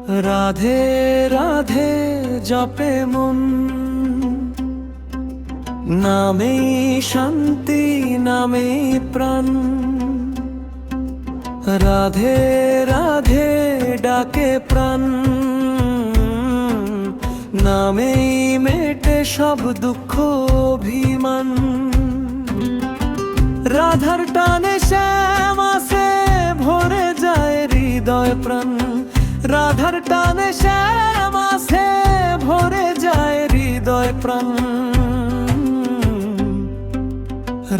রাধে রাধে জপে মন, নামেই শান্তি নামেই প্রাণ। রাধে রাধে ডাকে প্রাণ, নামেই মেটে সব দুঃখ অভিমান। রাধার টানে শ্যাম আসে ভরে যায় হৃদয় প্রাণ। রাধার টানে শ্যাম আসে ভরে যায় হৃদয় প্রাণ।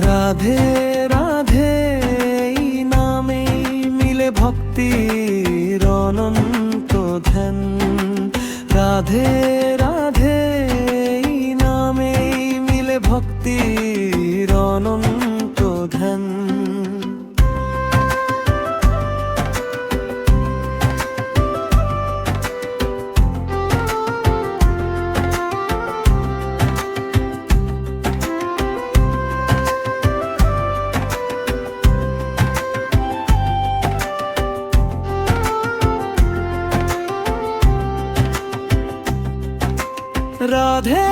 রাধে রাধে এই নামেই মিলে ভক্তির অনন্ত ধ্যান। রাধে রাধে এই নামেই মিলে ভক্তির অনন্ত ধ্যান। রাধে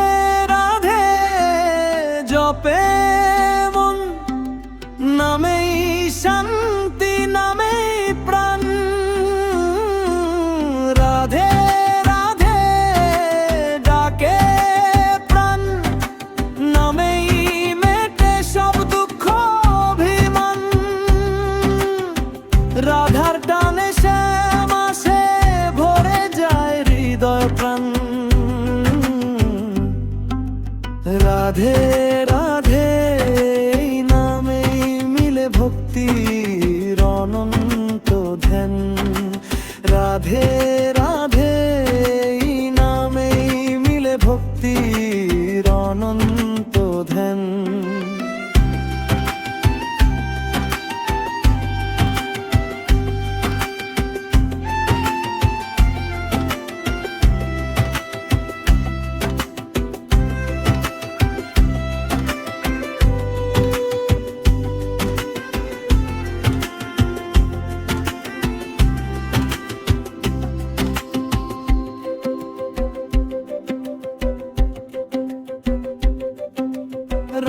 রাধে জপে মন, নামেই শান্তি নামেই প্রাণ। রাধে রাধে ডাকে প্রাণ, নামেই মেটে সব দুঃখ অভিমান। রাধার টানে শ্যাম আসে ভরে যায় হৃদয় প্রাণ। রাধে রাধে এই নামেই মিলে ভক্তির অনন্ত ধ্যান। রাধে রাধে এই নামেই মিলে ভক্তির অনন্ত ধ্যান।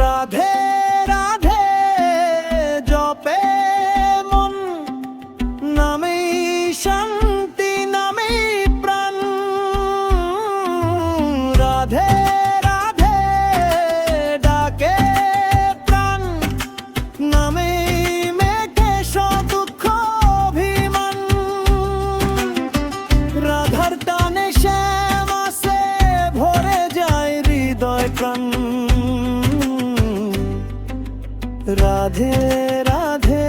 রাধে রাধে জপে মন, নামেই শান্তি নামেই প্রাণ। রাধে রাধে ডাকে প্রাণ, নামেই মেটে সব দুঃখ অভিমান। রাধার টানে শ্যাম আসে ভরে যায় হৃদয় প্রাণ। রাধে রাধে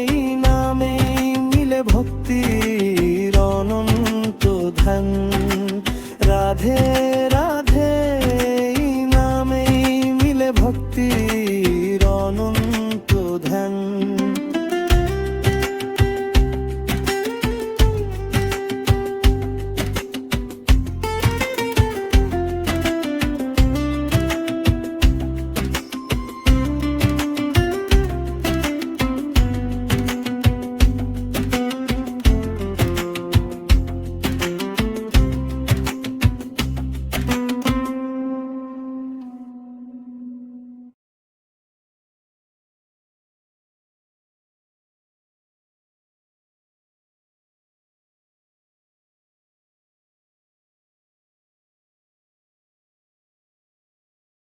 এই নামেই মিলে ভক্তির অনন্ত ধ্যান। রাধে